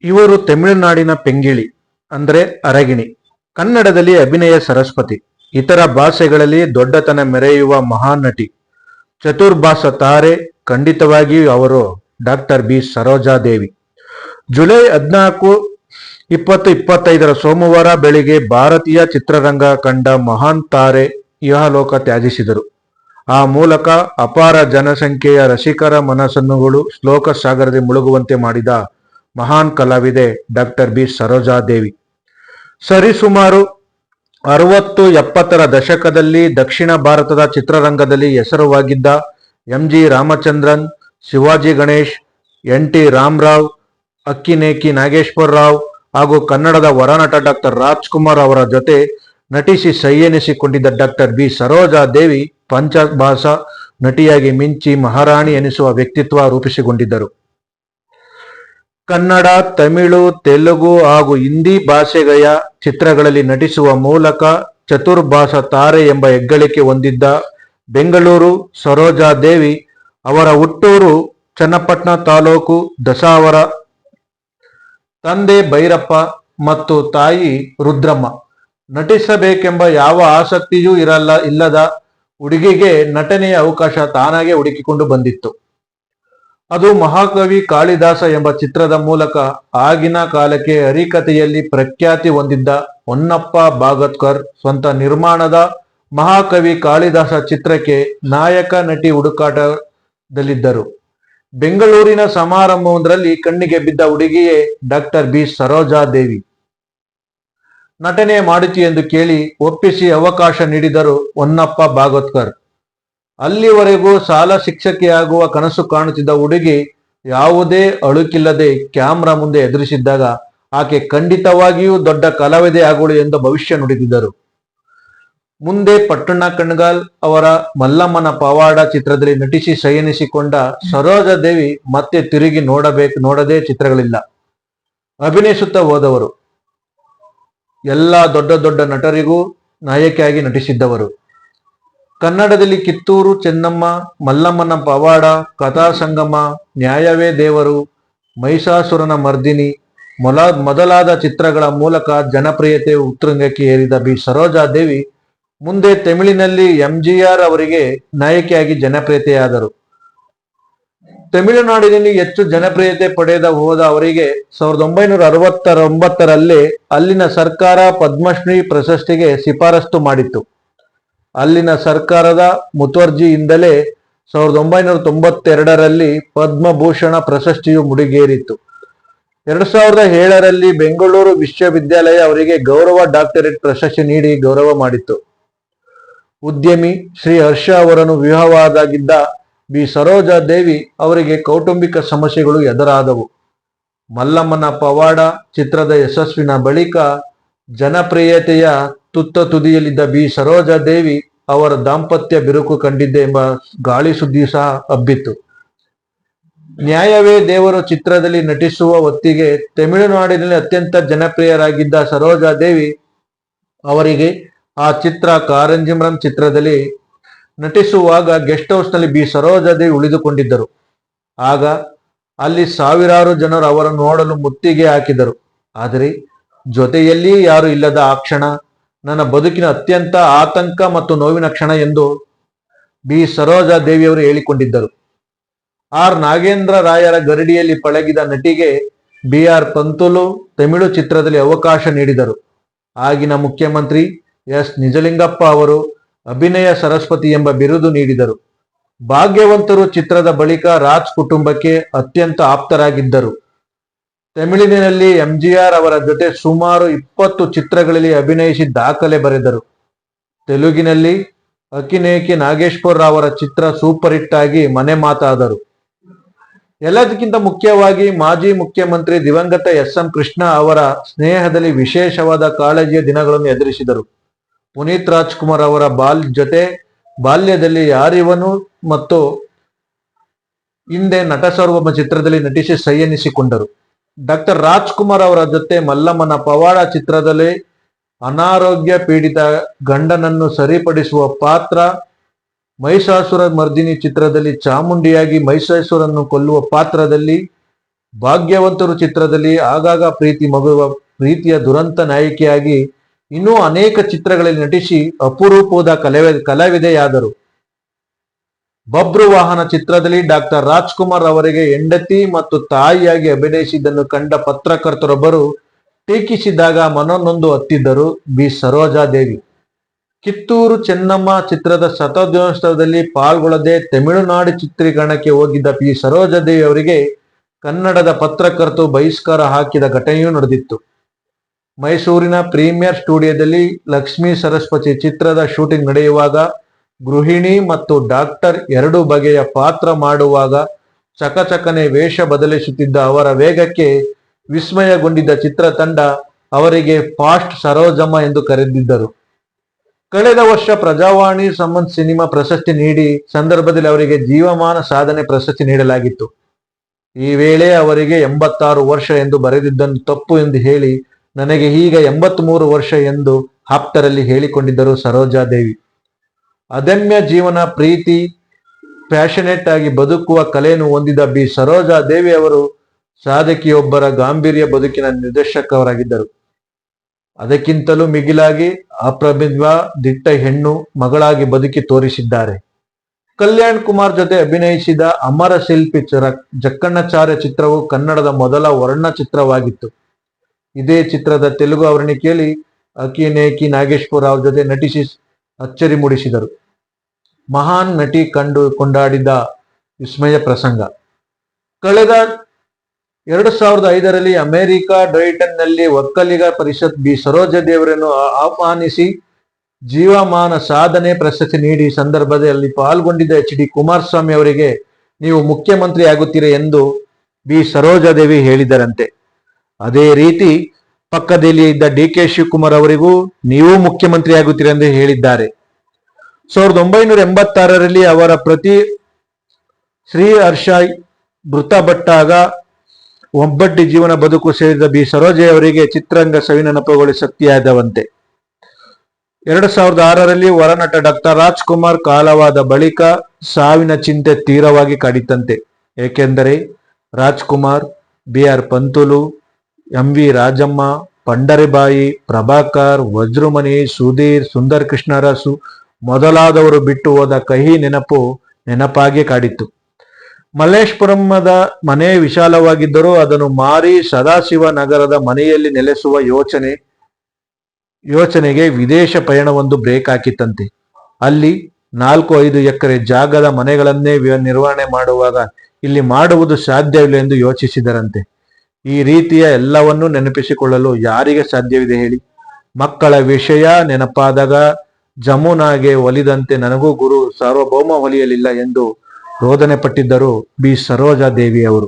ಇವರು ತಮಿಳುನಾಡಿನ ಪೆಂಗಿಳಿ ಅಂದ್ರೆ ಅರಗಿಣಿ, ಕನ್ನಡದಲ್ಲಿ ಅಭಿನಯ ಸರಸ್ವತಿ, ಇತರ ಭಾಷೆಗಳಲ್ಲಿ ದೊಡ್ಡತನ ಮೆರೆಯುವ ಮಹಾನ್ ನಟಿ, ಚತುರ್ಭಾಷ ತಾರೆ. ಖಂಡಿತವಾಗಿಯೂ ಅವರು ಡಾಕ್ಟರ್ ಬಿ ಸರೋಜಾದೇವಿ. ಜುಲೈ 14, 2025 ಸೋಮವಾರ ಬೆಳಿಗ್ಗೆ ಭಾರತೀಯ ಚಿತ್ರರಂಗ ಕಂಡ ಮಹಾನ್ ತಾರೆ ಇಹಲೋಕ ತ್ಯಜಿಸಿದರು. ಆ ಮೂಲಕ ಅಪಾರ ಜನಸಂಖ್ಯೆಯ ರಸಿಕರ ಮನಸ್ಸನ್ನುಗಳು ಶ್ಲೋಕ ಸಾಗರದಲ್ಲಿ ಮುಳುಗುವಂತೆ ಮಾಡಿದ ಮಹಾನ್ ಕಲಾವಿದೆ ಡಾಕ್ಟರ್ ಬಿ ಸರೋಜಾದೇವಿ. ಸರಿಸುಮಾರು 60-70ರ ದಶಕದಲ್ಲಿ ದಕ್ಷಿಣ ಭಾರತದ ಚಿತ್ರರಂಗದಲ್ಲಿ ಹೆಸರುವಾಗಿದ್ದ ಎಂಜಿ ರಾಮಚಂದ್ರನ್, ಶಿವಾಜಿ ಗಣೇಶ್, ಎನ್.ಟಿ. ರಾಮರಾವ್, ಅಕ್ಕಿನೇನಿ ನಾಗೇಶ್ವರ ರಾವ್ ಹಾಗೂ ಕನ್ನಡದ ವರನಟ ಡಾಕ್ಟರ್ ರಾಜ್ಕುಮಾರ್ ಅವರ ಜೊತೆ ನಟಿಸಿ ಸೈ ಎನಿಸಿಕೊಂಡಿದ್ದ ಡಾಕ್ಟರ್ ಬಿ ಸರೋಜಾದೇವಿ ಪಂಚಭಾಷಾ ನಟಿಯಾಗಿ ಮಿಂಚಿ ಮಹಾರಾಣಿ ಎನಿಸುವ ವ್ಯಕ್ತಿತ್ವ ರೂಪಿಸಿಕೊಂಡಿದ್ದರು. ಕನ್ನಡ, ತಮಿಳು, ತೆಲುಗು ಹಾಗೂ ಹಿಂದಿ ಭಾಷೆಯ ಚಿತ್ರಗಳಲ್ಲಿ ನಟಿಸುವ ಮೂಲಕ ಚತುರ್ಭಾಷಾ ತಾರೆ ಎಂಬ ಹೆಗ್ಗಳಿಕೆ ಹೊಂದಿದ್ದ ಬೆಂಗಳೂರು ಸರೋಜಾದೇವಿ ಅವರ ಹುಟ್ಟೂರು ಚನ್ನಪಟ್ಟಣ ತಾಲೂಕು ದಸಾವರ. ತಂದೆ ಭೈರಪ್ಪ ಮತ್ತು ತಾಯಿ ರುದ್ರಮ್ಮ. ನಟಿಸಬೇಕೆಂಬ ಯಾವ ಆಸಕ್ತಿಯೂ ಇಲ್ಲದ ಹುಡುಗಿಗೆ ನಟನೆಯ ಅವಕಾಶ ತಾನಾಗೆ ಹುಡುಕಿಕೊಂಡು ಬಂದಿತ್ತು. ಅದು ಮಹಾಕವಿ ಕಾಳಿದಾಸ ಎಂಬ ಚಿತ್ರದ ಮೂಲಕ. ಆಗಿನ ಕಾಲಕ್ಕೆ ಹರಿಕಥೆಯಲ್ಲಿ ಪ್ರಖ್ಯಾತಿ ಹೊಂದಿದ್ದ ಹೊನ್ನಪ್ಪ ಭಾಗವತರ್ ಸ್ವಂತ ನಿರ್ಮಾಣದ ಮಹಾಕವಿ ಕಾಳಿದಾಸ ಚಿತ್ರಕ್ಕೆ ನಾಯಕ ನಟಿ ಹುಡುಕಾಟದಲ್ಲಿದ್ದರು. ಬೆಂಗಳೂರಿನ ಸಮಾರಂಭವೊಂದರಲ್ಲಿ ಕಣ್ಣಿಗೆ ಬಿದ್ದ ಹುಡುಗಿಯೇ ಡಾಕ್ಟರ್ ಬಿ ಸರೋಜಾದೇವಿ. ನಟನೆ ಮಾಡುತ್ತಿ ಎಂದು ಕೇಳಿ ಒಪ್ಪಿಸಿ ಅವಕಾಶ ನೀಡಿದರು ಹೊನ್ನಪ್ಪ ಭಾಗವತರ್. ಅಲ್ಲಿವರೆಗೂ ಶಾಲಾ ಶಿಕ್ಷಕಿಯಾಗುವ ಕನಸು ಕಾಣುತ್ತಿದ್ದ ಹುಡುಗಿ ಯಾವುದೇ ಅಳುಕಿಲ್ಲದೆ ಕ್ಯಾಮ್ರಾ ಮುಂದೆ ಎದುರಿಸಿದ್ದಾಗ ಆಕೆ ಖಂಡಿತವಾಗಿಯೂ ದೊಡ್ಡ ಕಲಾವಿದೆ ಆಗುಳು ಎಂದು ಭವಿಷ್ಯ ನುಡಿದಿದ್ದರು. ಮುಂದೆ ಪಟ್ಟಣ ಕಣಗಾಲ್ ಅವರ ಮಲ್ಲಮ್ಮನ ಪವಾಡ ಚಿತ್ರದಲ್ಲಿ ನಟಿಸಿ ಸೈನಿಸಿಕೊಂಡ ಸರೋಜಾದೇವಿ ಮತ್ತೆ ತಿರುಗಿ ನೋಡದೇ ಚಿತ್ರಗಳಿಲ್ಲ. ಅಭಿನಯಿಸುತ್ತಾ ಹೋದವರು. ಎಲ್ಲ ದೊಡ್ಡ ದೊಡ್ಡ ನಟರಿಗೂ ನಾಯಕಿಯಾಗಿ ನಟಿಸಿದ್ದವರು. ಕನ್ನಡದಲ್ಲಿ ಕಿತ್ತೂರು ಚೆನ್ನಮ್ಮ, ಮಲ್ಲಮ್ಮನ ಪವಾಡ, ಕಥಾಸಂಗಮ, ನ್ಯಾಯವೇ ದೇವರು, ಮಹಿಷಾಸುರನ ಮರ್ದಿನಿ ಮೊದಲಾದ ಚಿತ್ರಗಳ ಮೂಲಕ ಜನಪ್ರಿಯತೆ ಉತ್ತುಂಗಕ್ಕೆ ಏರಿದ ಬಿ ಸರೋಜಾದೇವಿ ಮುಂದೆ ತಮಿಳಿನಲ್ಲಿ ಎಂಜಿಆರ್ ಅವರಿಗೆ ನಾಯಕಿಯಾಗಿ ಜನಪ್ರಿಯತೆಯಾದರು. ತಮಿಳುನಾಡಿನಲ್ಲಿ ಹೆಚ್ಚು ಜನಪ್ರಿಯತೆ ಪಡೆದ ಹೋದ ಅವರಿಗೆ 1969ರಲ್ಲಿ ಅಲ್ಲಿನ ಸರ್ಕಾರ ಪದ್ಮಶ್ರೀ ಪ್ರಶಸ್ತಿಗೆ ಶಿಫಾರಸು ಮಾಡಿತ್ತು. ಅಲ್ಲಿನ ಸರ್ಕಾರದ ಮುತುವರ್ಜಿಯಿಂದಲೇ 1992ರಲ್ಲಿ ಪದ್ಮಭೂಷಣ ಪ್ರಶಸ್ತಿಯು ಮುಡಿಗೇರಿತು. 2007ರಲ್ಲಿ ಬೆಂಗಳೂರು ವಿಶ್ವವಿದ್ಯಾಲಯ ಅವರಿಗೆ ಗೌರವ ಡಾಕ್ಟರೇಟ್ ಪ್ರಶಸ್ತಿ ನೀಡಿ ಗೌರವ ಮಾಡಿತ್ತು. ಉದ್ಯಮಿ ಶ್ರೀ ಹರ್ಷ ಅವರನ್ನು ವಿವಾಹವಾಗಿದ್ದ ಬಿ ಸರೋಜಾದೇವಿ ಅವರಿಗೆ ಕೌಟುಂಬಿಕ ಸಮಸ್ಯೆಗಳು ಎದುರಾದವು. ಮಲ್ಲಮ್ಮನ ಪವಾಡ ಚಿತ್ರದ ಯಶಸ್ಸಿನ ಬಳಿಕ ಜನಪ್ರಿಯತೆಯ ತುತ್ತ ತುದಿಯಲ್ಲಿದ್ದ ಬಿ ಸರೋಜಾದೇವಿ ಅವರ ದಾಂಪತ್ಯ ಬಿರುಕು ಕಂಡಿದ್ದೆ ಎಂಬ ಗಾಳಿ ಸುದ್ದಿ ಸಹ ಹಬ್ಬಿತ್ತು. ನ್ಯಾಯವೇ ದೇವರು ಚಿತ್ರದಲ್ಲಿ ನಟಿಸುವ ಹೊತ್ತಿಗೆ ತಮಿಳುನಾಡಿನಲ್ಲಿ ಅತ್ಯಂತ ಜನಪ್ರಿಯರಾಗಿದ್ದ ಸರೋಜಾದೇವಿ ಅವರಿಗೆ ಆ ಚಿತ್ರ ಕಾರಂಜಿಮರಂ ಚಿತ್ರದಲ್ಲಿ ನಟಿಸುವಾಗ ಗೆಸ್ಟ್ ಹೌಸ್ನಲ್ಲಿ ಬಿ ಸರೋಜಾದೇವಿ ಉಳಿದುಕೊಂಡಿದ್ದರು. ಆಗ ಅಲ್ಲಿ ಸಾವಿರಾರು ಜನರು ಅವರನ್ನು ನೋಡಲು ಮುತ್ತಿಗೆ ಹಾಕಿದರು. ಆದರೆ ಜೊತೆಯಲ್ಲಿ ಯಾರು ಇಲ್ಲದ ಆ ಕ್ಷಣ ನನ್ನ ಬದುಕಿನ ಅತ್ಯಂತ ಆತಂಕ ಮತ್ತು ನೋವಿನ ಕ್ಷಣ ಎಂದು ಬಿ ಸರೋಜಾದೇವಿಯವರು ಹೇಳಿಕೊಂಡಿದ್ದರು. ಆರ್ ನಾಗೇಂದ್ರ ರಾಯರ ಗರಡಿಯಲ್ಲಿ ಪಳಗಿದ ನಟಿಗೆ ಬಿ.ಆರ್. ಪಂತುಲು ತಮಿಳು ಚಿತ್ರದಲ್ಲಿ ಅವಕಾಶ ನೀಡಿದರು. ಆಗಿನ ಮುಖ್ಯಮಂತ್ರಿ ಎಸ್. ನಿಜಲಿಂಗಪ್ಪ ಅವರು ಅಭಿನಯ ಸರಸ್ವತಿ ಎಂಬ ಬಿರುದು ನೀಡಿದರು. ಭಾಗ್ಯವಂತರು ಚಿತ್ರದ ಬಳಿಕ ರಾಜ್ ಕುಟುಂಬಕ್ಕೆ ಅತ್ಯಂತ ಆಪ್ತರಾಗಿದ್ದರು. ತಮಿಳಿನಲ್ಲಿ ಎಂಜಿಆರ್ ಅವರ ಜೊತೆ ಸುಮಾರು 20 ಚಿತ್ರಗಳಲ್ಲಿ ಅಭಿನಯಿಸಿ ದಾಖಲೆ ಬರೆದರು. ತೆಲುಗಿನಲ್ಲಿ ಅಕ್ಕಿನೇನಿ ನಾಗೇಶ್ವರ ರಾವ್ ಅವರ ಚಿತ್ರ ಸೂಪರ್ ಹಿಟ್ ಆಗಿ ಮನೆ ಮಾತಾದರು. ಎಲ್ಲದಕ್ಕಿಂತ ಮುಖ್ಯವಾಗಿ ಮಾಜಿ ಮುಖ್ಯಮಂತ್ರಿ ದಿವಂಗತ ಎಸ್. ಎಂ. ಕೃಷ್ಣ ಅವರ ಸ್ನೇಹದಲ್ಲಿ ವಿಶೇಷವಾದ ಕಾಳಜಿಯ ದಿನಗಳನ್ನು ಎದುರಿಸಿದರು. ಪುನೀತ್ ರಾಜ್ಕುಮಾರ್ ಅವರ ಜೊತೆ ಬಾಲ್ಯದಲ್ಲಿ ಯಾರಿವನು ಮತ್ತು ಹಿಂದೆ ನಟಸಾರ್ವಭೌಮ ಚಿತ್ರದಲ್ಲಿ ನಟಿಸಿ ಸೈ ಎನಿಸಿಕೊಂಡರು. ಡಾಕ್ಟರ್ ರಾಜ್ಕುಮಾರ್ ಅವರ ಜೊತೆ ಮಲ್ಲಮ್ಮನ ಪವಾಡ ಚಿತ್ರದಲ್ಲಿ ಅನಾರೋಗ್ಯ ಪೀಡಿತ ಗಂಡನನ್ನು ಸರಿಪಡಿಸುವ ಪಾತ್ರ, ಮಹಿಷಾಸುರ ಮರ್ದಿನಿ ಚಿತ್ರದಲ್ಲಿ ಚಾಮುಂಡಿಯಾಗಿ ಮಹಿಷಾಸುರನ್ನು ಕೊಲ್ಲುವ ಪಾತ್ರದಲ್ಲಿ ಭಾಗ್ಯವಂತರು ಚಿತ್ರದಲ್ಲಿ ಆಗಾಗ ಪ್ರೀತಿಯ ದುರಂತ ನಾಯಕಿಯಾಗಿ ಇನ್ನೂ ಅನೇಕ ಚಿತ್ರಗಳಲ್ಲಿ ನಟಿಸಿ ಅಪರೂಪದ ಕಲಾವಿದೆಯಾದರು. ಬಬ್ರುವಾಹನ ಚಿತ್ರದಲ್ಲಿ ಡಾಕ್ಟರ್ ರಾಜ್ಕುಮಾರ್ ಅವರಿಗೆ ಹೆಂಡತಿ ಮತ್ತು ತಾಯಿಯಾಗಿ ಅಭಿನಯಿಸಿದ್ದನ್ನು ಕಂಡ ಪತ್ರಕರ್ತರೊಬ್ಬರು ಟೀಕಿಸಿದಾಗ ಮನನೊಂದು ಅತ್ತಿದ್ದರು ಬಿ ಸರೋಜಾದೇವಿ. ಕಿತ್ತೂರು ಚೆನ್ನಮ್ಮ ಚಿತ್ರದ ಶತದಿನೋತ್ಸವದಲ್ಲಿ ಪಾಲ್ಗೊಳ್ಳದೆ ತಮಿಳುನಾಡು ಚಿತ್ರೀಕರಣಕ್ಕೆ ಹೋಗಿದ್ದ ಬಿ ಸರೋಜಾದೇವಿ ಅವರಿಗೆ ಕನ್ನಡದ ಪತ್ರಕರ್ತರು ಬಹಿಷ್ಕಾರ ಹಾಕಿದ ಘಟನೆಯೂ ನಡೆದಿತ್ತು. ಮೈಸೂರಿನ ಪ್ರೀಮಿಯರ್ ಸ್ಟುಡಿಯೋದಲ್ಲಿ ಲಕ್ಷ್ಮೀ ಸರಸ್ವತಿ ಚಿತ್ರದ ಶೂಟಿಂಗ್ ನಡೆಯುವಾಗ ಗೃಹಿಣಿ ಮತ್ತು ಡಾಕ್ಟರ್ ಎರಡು ಬಗೆಯ ಪಾತ್ರ ಮಾಡುವಾಗ ಚಕಚಕನೆ ವೇಷ ಬದಲಿಸುತ್ತಿದ್ದ ಅವರ ವೇಗಕ್ಕೆ ವಿಸ್ಮಯಗೊಂಡಿದ್ದ ಚಿತ್ರತಂಡ ಅವರಿಗೆ ಫಾಸ್ಟ್ ಸರೋಜಮ್ಮ ಎಂದು ಕರೆದಿದ್ದರು. ಕಳೆದ ವರ್ಷ ಪ್ರಜಾವಾಣಿ ಸಂಬಂಧ ಸಿನಿಮಾ ಪ್ರಶಸ್ತಿ ನೀಡಿ ಸಂದರ್ಭದಲ್ಲಿ ಅವರಿಗೆ ಜೀವಮಾನ ಸಾಧನೆ ಪ್ರಶಸ್ತಿ ನೀಡಲಾಗಿತ್ತು. ಈ ವೇಳೆ ಅವರಿಗೆ 86 ವರ್ಷ ಎಂದು ಬರೆದಿದ್ದನ್ನು ತಪ್ಪು ಎಂದು ಹೇಳಿ ನನಗೆ ಈಗ 83 ವರ್ಷ ಎಂದು ಆಪ್ತರಲ್ಲಿ ಹೇಳಿಕೊಂಡಿದ್ದರು ಸರೋಜಾದೇವಿ. ಅದಮ್ಯ ಜೀವನ, ಪ್ರೀತಿ, ಪ್ಯಾಷನೇಟ್ ಆಗಿ ಬದುಕುವ ಕಲೆಯನ್ನು ಹೊಂದಿದ ಬಿ ಸರೋಜಾದೇವಿ ಅವರು ಸಾಧಕಿಯೊಬ್ಬರ ಗಾಂಭೀರ್ಯ ಬದುಕಿನ ನಿರ್ದೇಶಕರಾಗಿದ್ದರು. ಅದಕ್ಕಿಂತಲೂ ಮಿಗಿಲಾಗಿ ಅಪ್ರತಿಭಾ ದಿಟ್ಟ ಹೆಣ್ಣು ಮಗಳಾಗಿ ಬದುಕಿ ತೋರಿಸಿದ್ದಾರೆ. ಕಲ್ಯಾಣ್ ಕುಮಾರ್ ಜೊತೆ ಅಭಿನಯಿಸಿದ ಅಮರ ಶಿಲ್ಪಿ ಜಕ್ಕಣ್ಣಾಚಾರ್ಯ ಚಿತ್ರವು ಕನ್ನಡದ ಮೊದಲ ವರ್ಣ ಚಿತ್ರವಾಗಿತ್ತು. ಇದೇ ಚಿತ್ರದ ತೆಲುಗು ಆವರಣಿಕೆಯಲ್ಲಿ ಅಕ್ಕಿನೇನಿ ನಾಗೇಶ್ವರ ರಾವ್ ಜೊತೆ ನಟಿಸಿ ಅಚ್ಚರಿ ಮೂಡಿಸಿದರು. ಮಹಾನ್ ನಟಿ ಕೊಂಡಾಡಿದ ವಿಸ್ಮಯ ಪ್ರಸಂಗ. ಕಳೆದ 2005ರಲ್ಲಿ ಅಮೆರಿಕ ಡೈಟನ್ನಲ್ಲಿ ಒಕ್ಕಲಿಗ ಪರಿಷತ್ ಬಿ ಸರೋಜಾದೇವಿಯವರನ್ನು ಆಹ್ವಾನಿಸಿ ಜೀವಮಾನ ಸಾಧನೆ ಪ್ರಶಸ್ತಿ ನೀಡಿ ಸಂದರ್ಭದಲ್ಲಿ ಪಾಲ್ಗೊಂಡಿದ್ದ ಎಚ್.ಡಿ. ಕುಮಾರಸ್ವಾಮಿ ಅವರಿಗೆ ನೀವು ಮುಖ್ಯಮಂತ್ರಿ ಆಗುತ್ತೀರಿ ಎಂದು ಬಿ ಸರೋಜಾದೇವಿ ಹೇಳಿದರಂತೆ. ಅದೇ ರೀತಿ ಪಕ್ಕದಲ್ಲಿ ಇದ್ದ ಡಿ.ಕೆ. ಶಿವಕುಮಾರ್ ಅವರಿಗೂ ನೀವು ಮುಖ್ಯಮಂತ್ರಿ ಆಗುತ್ತೀರಿ ಎಂದು ಹೇಳಿದ್ದಾರೆ. 1986ರಲ್ಲಿ ಅವರ ಪತಿ ಶ್ರೀ ಹರ್ಷ ಮೃತಪಟ್ಟಾಗ ಒಬ್ಬಟ್ಟಿ ಜೀವನ ಬದುಕು ಸೇರಿದ ಬಿ ಸರೋಜಾ ಅವರಿಗೆ ಚಿತ್ರರಂಗ ಸವಿನೆನಪುಗಳು ಶಕ್ತಿಯಾದವಂತೆ. 2006ರಲ್ಲಿ ವರನಟ ಡಾಕ್ಟರ್ ರಾಜ್ಕುಮಾರ್ ಕಾಲವಾದ ಬಳಿಕ ಸಾವಿನ ಚಿಂತೆ ತೀವ್ರವಾಗಿ ಕಾಡಿತಂತೆ. ಏಕೆಂದರೆ ರಾಜ್ಕುಮಾರ್, ಬಿ.ಆರ್. ಪಂತುಲು, ಎಂ.ವಿ. ರಾಜಮ್ಮ, ಪಂಡರಿಬಾಯಿ, ಪ್ರಭಾಕರ್, ವಜ್ರಮಣಿ, ಸುಧೀರ್, ಸುಂದರ್ ಕೃಷ್ಣರಾಸು ಮೊದಲಾದವರು ಬಿಟ್ಟು ಹೋದ ಕಹಿ ನೆನಪಾಗಿ ಕಾಡಿತ್ತು. ಮಲ್ಲೇಶ್ವರಂದ ಮನೆ ವಿಶಾಲವಾಗಿದ್ದರೂ ಅದನ್ನು ಮಾರಿ ಸದಾಶಿವ ನಗರದ ಮನೆಯಲ್ಲಿ ನೆಲೆಸುವ ಯೋಚನೆಗೆ ವಿದೇಶ ಪಯಣವೊಂದು ಬ್ರೇಕ್ ಹಾಕಿತ್ತಂತೆ. ಅಲ್ಲಿ 4-5 ಎಕರೆ ಜಾಗದ ಮನೆಗಳನ್ನೇ ನಿರ್ವಹಣೆ ಮಾಡುವಾಗ ಇಲ್ಲಿ ಮಾಡುವುದು ಸಾಧ್ಯವಿಲ್ಲ ಎಂದು ಯೋಚಿಸಿದರಂತೆ. ಈ ರೀತಿಯ ಎಲ್ಲವನ್ನೂ ನೆನಪಿಸಿಕೊಳ್ಳಲು ಯಾರಿಗೆ ಸಾಧ್ಯವಿದೆ ಹೇಳಿ? ಮಕ್ಕಳ ವಿಷಯ ನೆನಪಾದಾಗ ಜಮುನಾಗೆ ಒಲಿದಂತೆ ನನಗೂ ಗುರು ಸಾರ್ವಭೌಮ ಒಲಿಯಲಿಲ್ಲ ಎಂದು ರೋದನೆ ಪಟ್ಟಿದ್ದರು ಬಿ ಸರೋಜಾದೇವಿ ಅವರು.